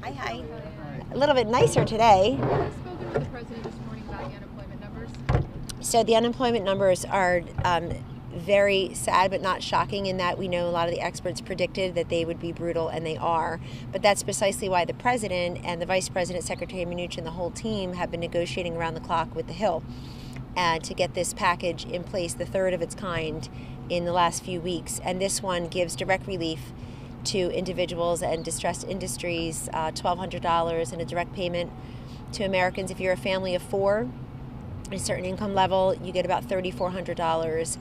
Hi, hi. A little bit nicer today. I've spoken with the president this morning about the unemployment numbers. So the unemployment numbers are very sad but not shocking in that we know a lot of the experts predicted that they would be brutal, and they are. But that's precisely why the president and the vice president, Secretary Mnuchin, and the whole team have been negotiating around the clock with the Hill to get this package in place, the third of its kind, in the last few weeks. And this one gives direct relief to individuals and distressed industries, $1,200 in a direct payment to Americans. If you're a family of four, a certain income level, you get about $3,400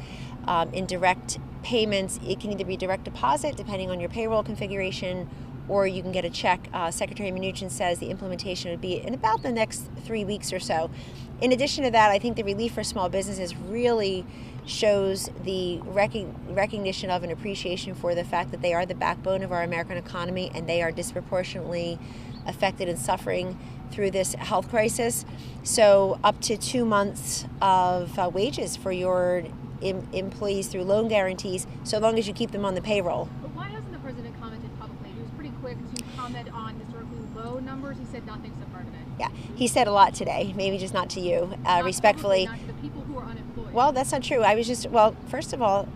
in direct payments. It can either be direct deposit, depending on your payroll configuration, or you can get a check. Secretary Mnuchin says the implementation would be in about the next 3 weeks or so. In addition to that, I think the relief for small businesses really shows the recognition of and appreciation for the fact that they are the backbone of our American economy, and they are disproportionately affected and suffering through this health crisis. So up to 2 months of wages for your employees through loan guarantees, so long as you keep them on the payroll. But why hasn't the president commented publicly? He was pretty quick to comment on historically low numbers. He said nothing so far today. Yeah, he said a lot today, maybe just not to you, respectfully. Not to the people who are unemployed. Well, that's not true. First of all,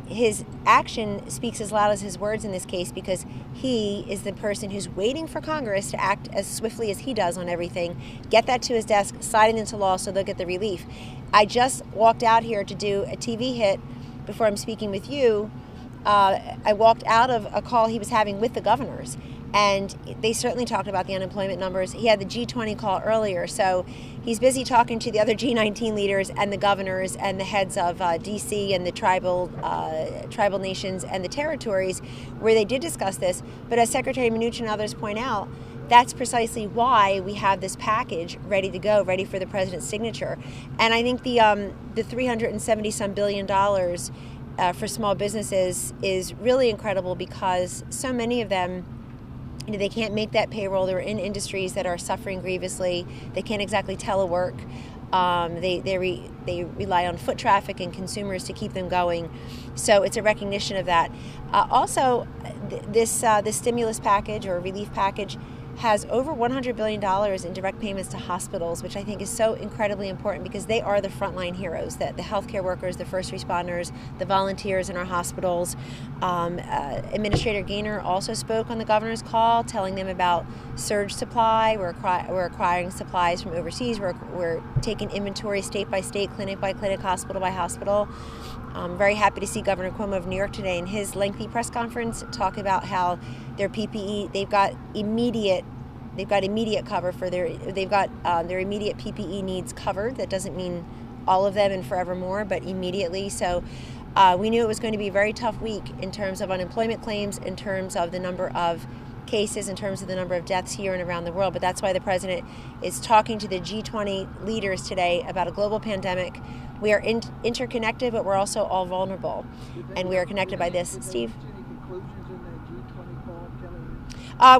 his action speaks as loud as his words in this case, because he is the person who's waiting for Congress to act as swiftly as he does on everything, get that to his desk, sign it into law so they'll get the relief. I just walked out here to do a TV hit before I'm speaking with you. I walked out of a call he was having with the governors, and they certainly talked about the unemployment numbers. He had the G20 call earlier, so he's busy talking to the other G19 leaders and the governors and the heads of D.C. and the tribal nations and the territories, where they did discuss this. But as Secretary Mnuchin and others point out, that's precisely why we have this package ready to go, ready for the president's signature. And I think the $370-some billion for small businesses is really incredible, because so many of them, they can't make that payroll. They're in industries that are suffering grievously. They can't exactly telework. They rely on foot traffic and consumers to keep them going. So it's a recognition of that. Also, this stimulus package or relief package has over $100 billion in direct payments to hospitals, which I think is so incredibly important, because they are the frontline heroes, the healthcare workers, the first responders, the volunteers in our hospitals. Administrator Gaynor also spoke on the governor's call, telling them about surge supply. We're acquiring supplies from overseas. We're taking inventory state by state, clinic by clinic, hospital by hospital. I'm very happy to see Governor Cuomo of New York today in his lengthy press conference talk about how their PPE, they've got immediate cover for their immediate PPE needs covered. That doesn't mean all of them and forevermore, but immediately. So we knew it was going to be a very tough week in terms of unemployment claims, in terms of the number of cases, in terms of the number of deaths here and around the world. But that's why the president is talking to the G20 leaders today about a global pandemic. We are interconnected, but we're also all vulnerable, and we are connected by this. Steve?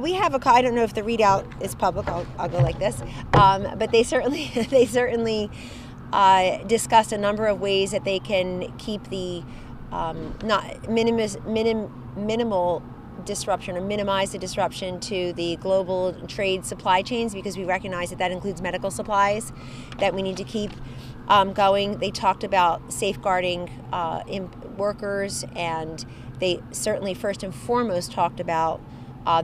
We have I don't know if the readout is public. I'll go like this. But they certainly discussed a number of ways that they can keep the minimal disruption, or minimize the disruption to the global trade supply chains, because we recognize that includes medical supplies that we need to keep going. They talked about safeguarding workers, and they certainly first and foremost talked about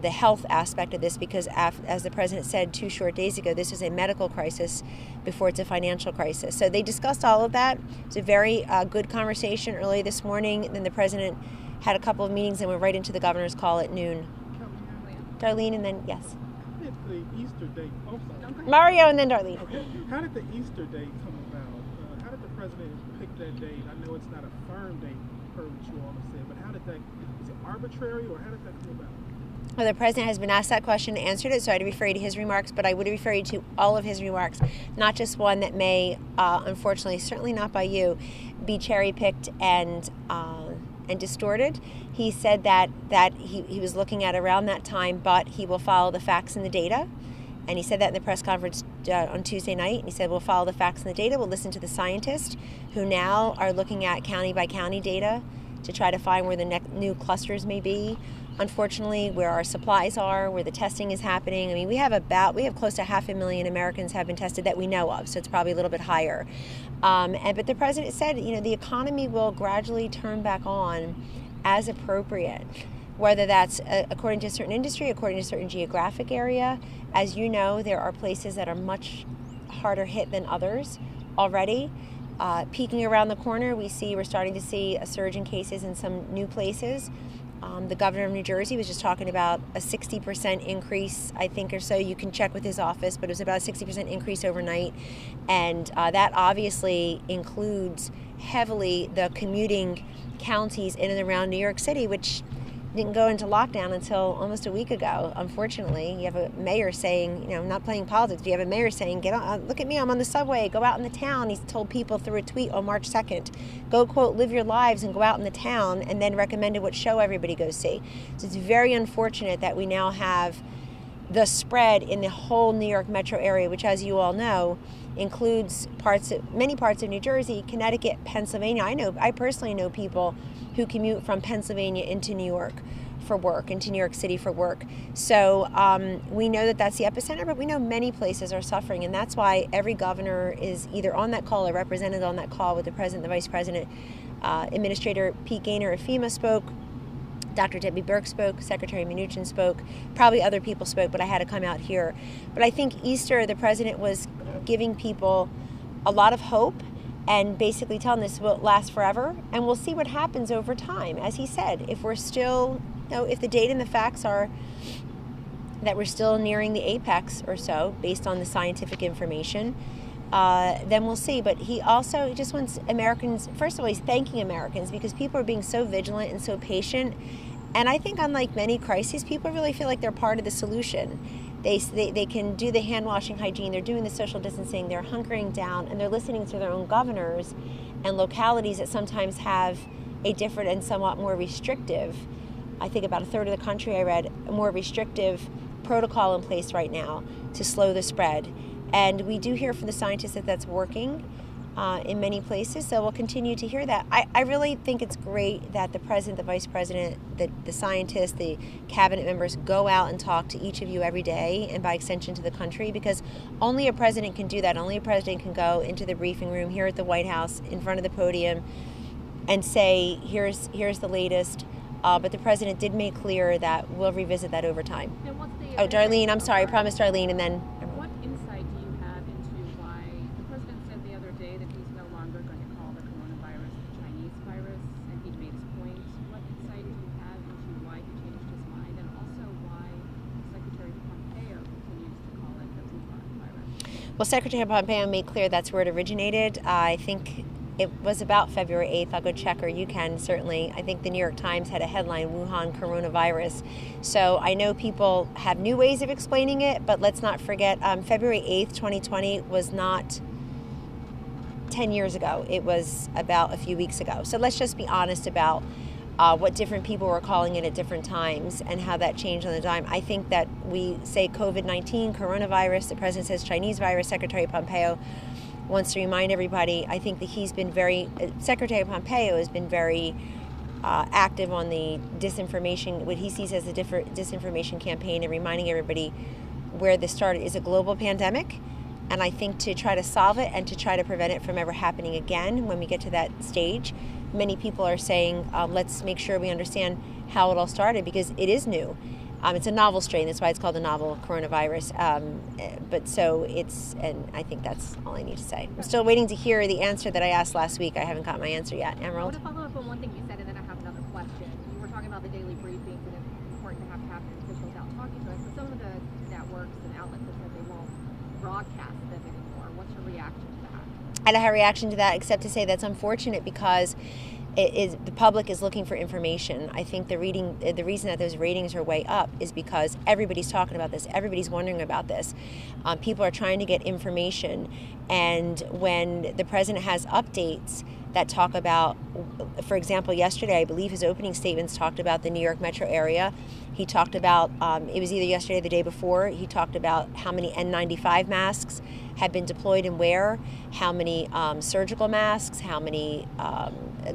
the health aspect of this, because as the president said 2 short days ago, this is a medical crisis before it's a financial crisis. So they discussed all of that. It was a very good conversation early this morning. And then the president had a couple of meetings and went right into the governor's call at noon. Darlene, and then, yes. How did the Easter date, Mario, and then Darlene. Okay. How did the Easter date come about? How did the president pick that date? I know it's not a firm date per what you all have said, but how did that, is it arbitrary, or how did that come about? Well, the president has been asked that question and answered it, so I'd refer you to his remarks, but I would refer you to all of his remarks, not just one that may, unfortunately, certainly not by you, be cherry-picked and distorted. He said that he was looking at around that time, but he will follow the facts and the data. And he said that in the press conference on Tuesday night. And he said, we'll follow the facts and the data. We'll listen to the scientists who now are looking at county by county data to try to find where the new clusters may be. Unfortunately, where our supplies are, where the testing is happening. I mean, we have close to 500,000 Americans have been tested that we know of, so it's probably a little bit higher. But the president said, the economy will gradually turn back on as appropriate, whether that's according to a certain industry, according to a certain geographic area. As you know, there are places that are much harder hit than others already. Peeking around the corner, we're starting to see a surge in cases in some new places. The governor of New Jersey was just talking about a 60% increase, I think, or so. You can check with his office, but it was about a 60% increase overnight. And that obviously includes heavily the commuting counties in and around New York City, which didn't go into lockdown until almost a week ago. Unfortunately, you have a mayor saying, not playing politics, but you have a mayor saying, get on, look at me, I'm on the subway, go out in the town. He's told people through a tweet on March 2nd, go, quote, live your lives and go out in the town, and then recommended what show everybody goes see. So it's very unfortunate that we now have the spread in the whole New York metro area, which, as you all know, includes many parts of New Jersey, Connecticut, Pennsylvania. I personally know people who commute from Pennsylvania into New York for work, into New York City for work. So we know that that's the epicenter, but we know many places are suffering, and that's why every governor is either on that call or represented on that call with the president, the vice president. Administrator Pete Gaynor of FEMA spoke. Dr. Debbie Burke spoke, Secretary Mnuchin spoke, probably other people spoke, but I had to come out here. But I think Easter, the president was giving people a lot of hope and basically telling this will last forever, and we'll see what happens over time. As he said, if we're still, if the data and the facts are that we're still nearing the apex or so, based on the scientific information, then we'll see. But he also just wants Americans, first of all, he's thanking Americans because people are being so vigilant and so patient. And I think unlike many crises, people really feel like they're part of the solution. They can do the hand washing hygiene, they're doing the social distancing, they're hunkering down, and they're listening to their own governors and localities that sometimes have a different and somewhat more restrictive, I think about a third of the country I read, a more restrictive protocol in place right now to slow the spread. And we do hear from the scientists that that's working in many places, so we'll continue to hear that. I really think it's great that the president, the vice president, the scientists, the cabinet members go out and talk to each of you every day, and by extension to the country, because only a president can do that. Only a president can go into the briefing room here at the White House in front of the podium and say, here's the latest. But the president did make clear that we'll revisit that over time. Oh, Darlene, I'm sorry, I promised Darlene, and then... Well, Secretary Pompeo made clear that's where it originated. I think it was about February 8th. I'll go check, or you can certainly. I think the New York Times had a headline, Wuhan coronavirus. So I know people have new ways of explaining it, but let's not forget February 8th, 2020 was not 10 years ago. It was about a few weeks ago. So let's just be honest about what different people were calling it at different times and how that changed on the dime. I think that we say COVID-19, coronavirus, the president says Chinese virus, Secretary Pompeo wants to remind everybody. I think that he's been Secretary Pompeo has been very active on the disinformation, what he sees as a different disinformation campaign, and reminding everybody where this started is a global pandemic. And I think to try to solve it and to try to prevent it from ever happening again when we get to that stage, many people are saying, let's make sure we understand how it all started, because it is new. It's a novel strain. That's why it's called a novel coronavirus. And I think that's all I need to say. I'm still waiting to hear the answer that I asked last week. I haven't got my answer yet. Emerald? I want to follow up on one thing you said, and then I have another question. You were talking about the daily briefings, and it's important to have cabinet officials out talking to us. But some of the networks and outlets have said they won't broadcast them anymore. What's your reaction to that? I don't have a reaction to that except to say that's unfortunate, because the public is looking for information. I think the reason that those ratings are way up is because everybody's talking about this. Everybody's wondering about this. People are trying to get information. And when the president has updates that talk about, for example, yesterday, I believe his opening statements talked about the New York metro area. He talked about, it was either yesterday or the day before, he talked about how many N95 masks had been deployed and where, how many surgical masks, how many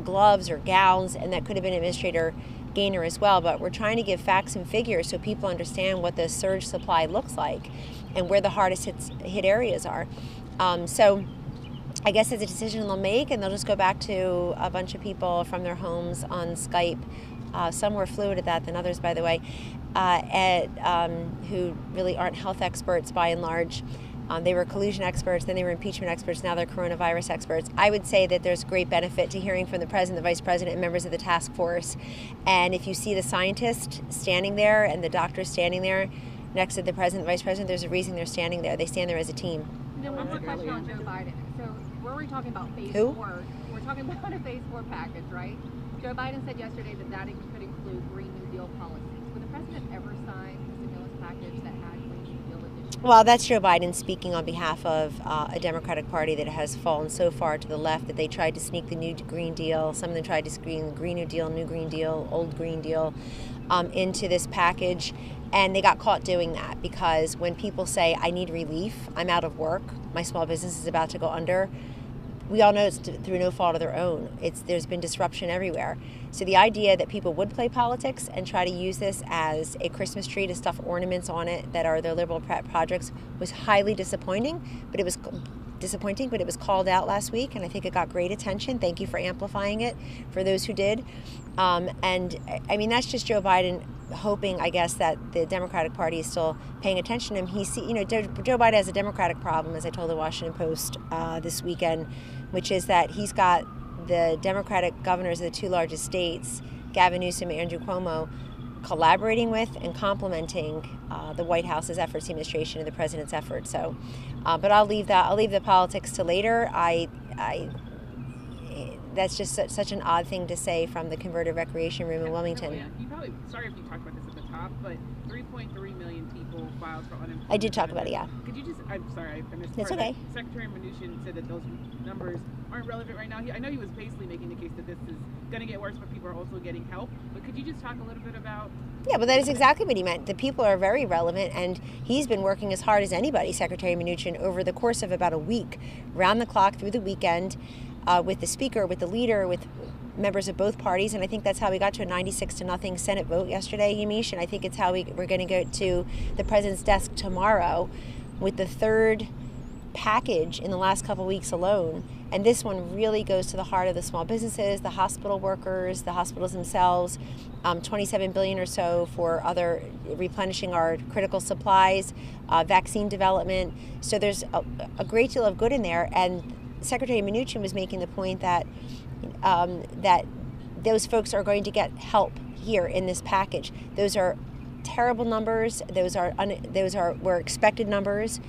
gloves or gowns, and that could have been Administrator Gaynor as well. But we're trying to give facts and figures so people understand what the surge supply looks like and where the hardest hit areas are. So I guess it's a decision they'll make, and they'll just go back to a bunch of people from their homes on Skype. Some were fluid at that than others, by the way, who really aren't health experts by and large. They were collusion experts, then they were impeachment experts, now they're coronavirus experts. I would say that there's great benefit to hearing from the president, the vice president, and members of the task force. And if you see the scientist standing there and the doctor standing there next to the president, the vice president, there's a reason they're standing there. They stand there as a team. And then one more question on Joe Biden. So were we talking about phase Who? 4? We're talking about a phase 4 package, right? Joe Biden said yesterday that could include Green New Deal policies. Would the president ever sign a stimulus package that had Green New Deal additions? Well, that's Joe Biden speaking on behalf of a Democratic Party that has fallen so far to the left that they tried to sneak the new Green Deal. Some of them tried to screen Green New Deal, New Green Deal, Old Green Deal into this package. And they got caught doing that because when people say, I need relief, I'm out of work, my small business is about to go under, we all know it's through no fault of their own. There's been disruption everywhere. So the idea that people would play politics and try to use this as a Christmas tree to stuff ornaments on it that are their liberal projects was highly disappointing, but it was called out last week, and I think it got great attention. Thank you for amplifying it for those who did. And I mean, that's just Joe Biden hoping, I guess, that the Democratic Party is still paying attention to him. Joe Biden has a Democratic problem, as I told the Washington Post this weekend, which is that he's got the Democratic governors of the two largest states, Gavin Newsom and Andrew Cuomo, collaborating with and complementing the White House's efforts, the administration, and the president's efforts. So, but I'll leave the politics to later. That's just such an odd thing to say from the converted recreation room in Wilmington. You probably, sorry if you talked about this at the top, but 3.3 million people filed for unemployment. I did talk about it, yeah. Could you just, I'm sorry, I missed That's part okay. of that. Secretary Mnuchin said that those numbers aren't relevant right now. I know he was basically making the case that this is going to get worse, but people are also getting help. But could you just talk a little bit about... Yeah, but that is exactly what he meant. The people are very relevant, and he's been working as hard as anybody, Secretary Mnuchin, over the course of about a week, round the clock through the weekend, with the speaker, with the leader, with members of both parties, and I think that's how we got to a 96-0 Senate vote yesterday, Yamish, and I think it's how we're going to go to the president's desk tomorrow with the third package in the last couple weeks alone. And this one really goes to the heart of the small businesses, the hospital workers, the hospitals themselves, $27 billion or so for other replenishing our critical supplies, vaccine development. So there's a great deal of good in there. And Secretary Mnuchin was making the point that that those folks are going to get help here in this package. Those are terrible numbers. Those were expected numbers.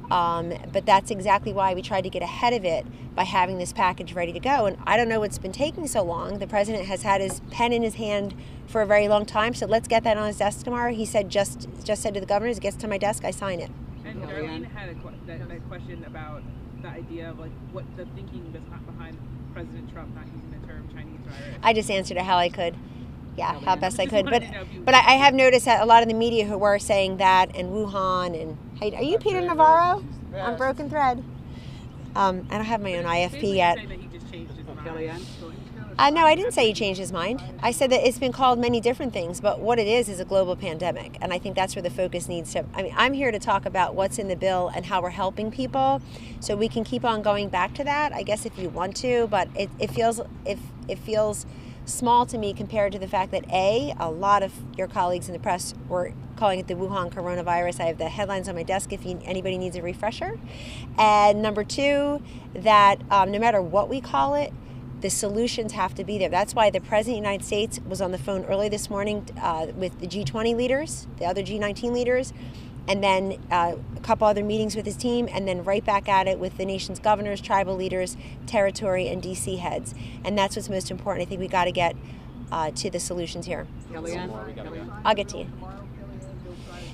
But that's exactly why we tried to get ahead of it by having this package ready to go. And I don't know what's been taking so long. The president has had his pen in his hand for a very long time. So let's get that on his desk tomorrow. He said just said to the governors, it gets to my desk, I sign it. And Darlene had that question about the idea of like what the thinking was behind President Trump not using the term Chinese virus. I just answered it how I could. Yeah, how best I could. But I have noticed that a lot of the media who were saying that, and Wuhan, and hey, are you Peter Navarro on Broken Thread? I don't have my own IFP yet. Saying that he just changed his mind. No, I didn't say he changed his mind. I said that it's been called many different things, but what it is a global pandemic. And I think that's where the focus needs to, I mean, I'm here to talk about what's in the bill and how we're helping people. So we can keep on going back to that, I guess, if you want to, but it feels small to me compared to the fact that a lot of your colleagues in the press were calling it the Wuhan coronavirus. I have the headlines on my desk if anybody needs a refresher. And number two, that no matter what we call it, the solutions have to be there. That's why the President of the United States was on the phone early this morning with the G20 leaders, the other G19 leaders, and then a couple other meetings with his team, and then right back at it with the nation's governors, tribal leaders, territory, and DC heads. And that's what's most important. I think we got to get to the solutions here. Kellyanne? I'll get to you.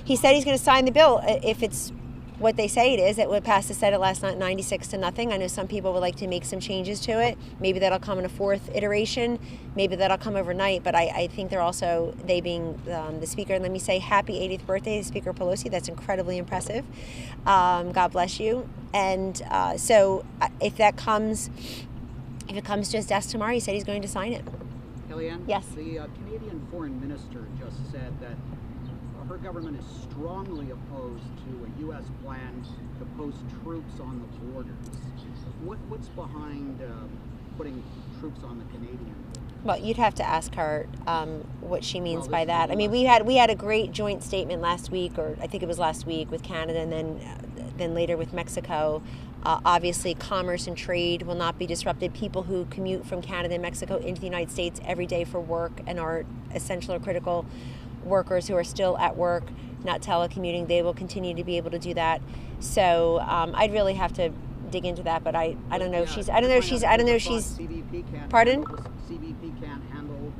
He said he's going to sign the bill if it's what they say it is. It would pass the Senate last night 96-0. I know some people would like to make some changes to it. Maybe that'll come in a fourth iteration. Maybe that'll come overnight. But I think they're also, they being the Speaker, and let me say happy 80th birthday to Speaker Pelosi. That's incredibly impressive. God bless you. And so if it comes to his desk tomorrow, he said he's going to sign it. Kellyanne? Yes. The Canadian foreign minister just said that her government is strongly opposed to a U.S. plan to post troops on the borders. What's behind putting troops on the Canadian border? Well, you'd have to ask her what she means by that. I mean, we had a great joint statement last week, or I think it was last week, with Canada, and then later with Mexico. Obviously, commerce and trade will not be disrupted. People who commute from Canada and Mexico into the United States every day for work and are essential or critical workers who are still at work, not telecommuting, they will continue to be able to do that. So I'd really have to dig into that, but I don't know if she's. CBP can't. Pardon? CBP can't handle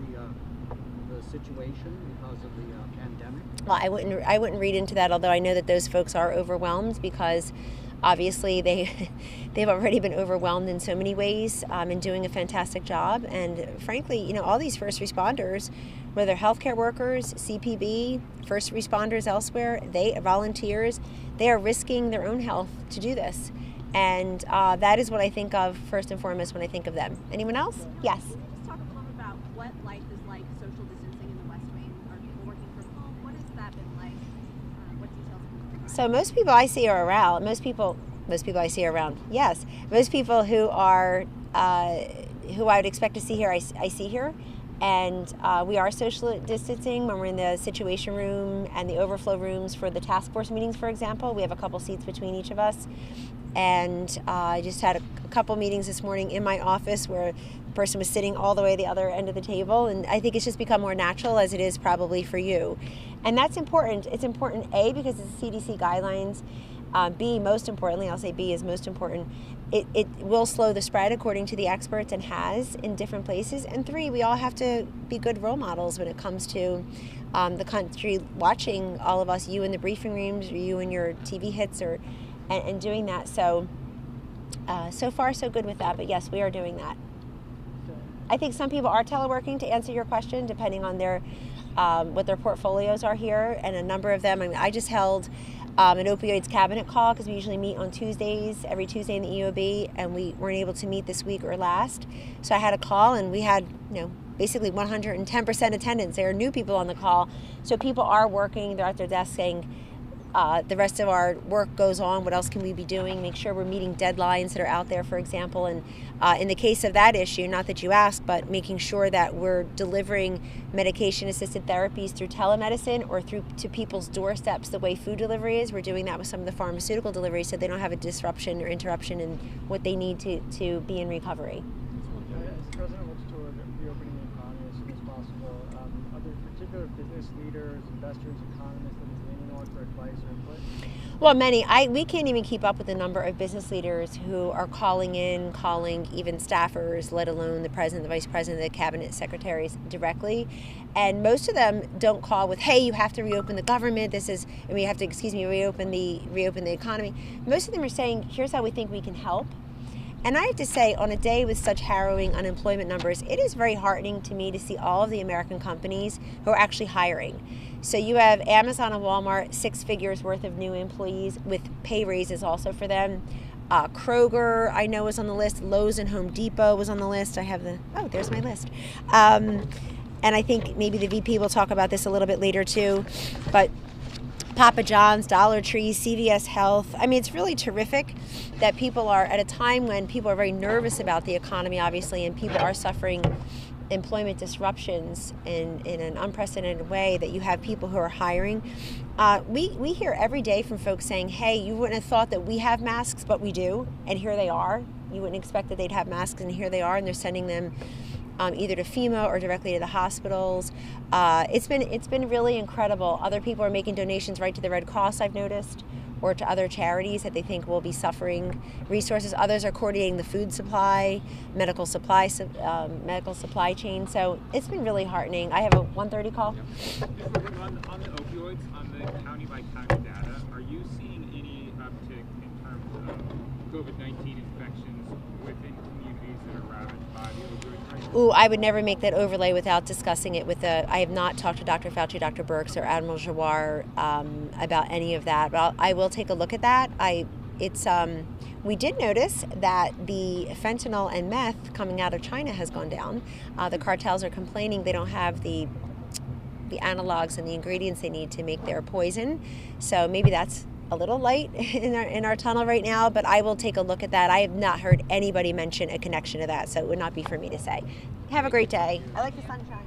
the situation because of the pandemic. Well, I wouldn't read into that, although I know that those folks are overwhelmed because obviously they've already been overwhelmed in so many ways and doing a fantastic job. And frankly, all these first responders, whether healthcare workers, CPB, first responders elsewhere, volunteers, they are risking their own health to do this. And that is what I think of first and foremost when I think of them. Anyone else? Yes. Can you just talk a little bit about what life is like, social distancing in the West Wing? Are people working from home? What has that been like? What details can you provide? So most people I see are around. Most people I see are around. Yes. Most people who are who I would expect to see here, I see here. And we are social distancing when we're in the situation room and the overflow rooms for the task force meetings, for example. We have a couple seats between each of us. And I just had a couple meetings this morning in my office where the person was sitting all the way the other end of the table. And I think it's just become more natural, as it is probably for you. And that's important. It's important, A, because it's CDC guidelines. B, most importantly, I'll say B is most important, it will slow the spread according to the experts and has in different places. And 3, we all have to be good role models when it comes to the country watching all of us, you in the briefing rooms, or you in your TV hits, and doing that. So so far so good with that, but yes, we are doing that. I think some people are teleworking, to answer your question, depending on their what their portfolios are here, and a number of them. I mean, I just held an opioids cabinet call because we usually meet on Tuesdays, every Tuesday in the EOB, and we weren't able to meet this week or last. So I had a call, and we had, basically 110% attendance. There are new people on the call. So people are working, they're at their desk saying, the rest of our work goes on. What else can we be doing? Make sure we're meeting deadlines that are out there, for example. And in the case of that issue, not that you asked, but making sure that we're delivering medication-assisted therapies through telemedicine or through to people's doorsteps the way food delivery is. We're doing that with some of the pharmaceutical deliveries so they don't have a disruption or interruption in what they need to be in recovery. As the president looks toward reopening the economy as soon as possible, are there particular business leaders, investors, economists that he's leaning on for advice or input? Well, many. We can't even keep up with the number of business leaders who are calling even staffers, let alone the president, the vice president, the cabinet secretaries directly. And most of them don't call with, hey, you have to reopen the government. We have to, reopen the economy. Most of them are saying, here's how we think we can help. And I have to say, on a day with such harrowing unemployment numbers, it is very heartening to me to see all of the American companies who are actually hiring. So you have Amazon and Walmart, 6 figures worth of new employees with pay raises also for them. Kroger, I know, was on the list. Lowe's and Home Depot was on the list. There's my list. And I think maybe the VP will talk about this a little bit later too. But Papa John's, Dollar Tree, CVS Health. I mean, it's really terrific that people are, at a time when people are very nervous about the economy, obviously, and people are suffering employment disruptions in an unprecedented way, that you have people who are hiring. We hear every day from folks saying, hey, you wouldn't have thought that we have masks, but we do, and here they are. You wouldn't expect that they'd have masks, and here they are, and they're sending them either to FEMA or directly to the hospitals. It's been really incredible. Other people are making donations right to the Red Cross, I've noticed, or to other charities that they think will be suffering resources. Others are coordinating the food supply, medical supply chain. So it's been really heartening. I have a 1:30 call. On the opioids, on the county by county data, are you seeing any COVID-19 infections within communities that are ravaged by the opioid crisis? Ooh, I would never make that overlay without discussing it with I have not talked to Dr. Fauci, Dr. Birx, or Admiral Jawar about any of that, but I will take a look at that. We did notice that the fentanyl and meth coming out of China has gone down. The cartels are complaining they don't have the analogs and the ingredients they need to make their poison. So maybe that's a little light in our tunnel right now, but I will take a look at that. I have not heard anybody mention a connection to that, so it would not be for me to say. Have a great day. I like the sunshine.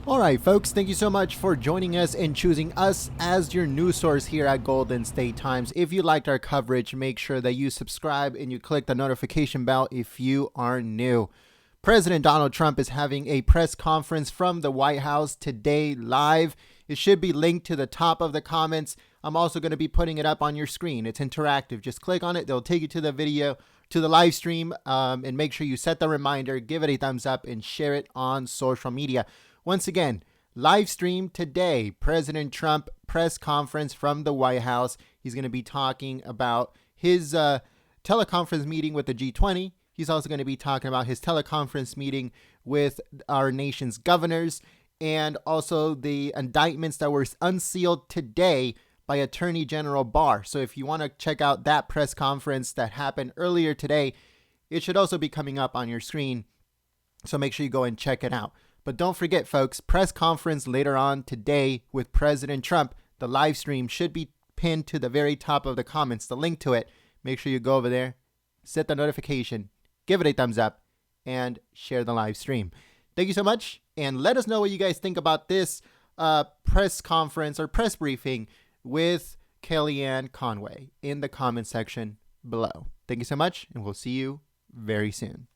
All right, folks, thank you so much for joining us and choosing us as your news source here at Golden State Times. If you liked our coverage, make sure that you subscribe and you click the notification bell if you are new. President Donald Trump is having a press conference from the White House today live. It should be linked to the top of the comments. I'm also going to be putting it up on your screen. It's interactive. Just click on it. They'll take you to the video, to the live stream, and make sure you set the reminder, give it a thumbs up, and share it on social media. Once again, live stream today, President Trump press conference from the White House. He's going to be talking about his teleconference meeting with the G20. He's also going to be talking about his teleconference meeting with our nation's governors and also the indictments that were unsealed today by Attorney General Barr. So if you want to check out that press conference that happened earlier today, it should also be coming up on your screen. So make sure you go and check it out. But don't forget, folks, press conference later on today with President Trump. The live stream should be pinned to the very top of the comments, the link to it. Make sure you go over there, set the notification, give it a thumbs up, and share the live stream. Thank you so much, and let us know what you guys think about this press conference or press briefing with Kellyanne Conway in the comment section below. Thank you so much, and we'll see you very soon.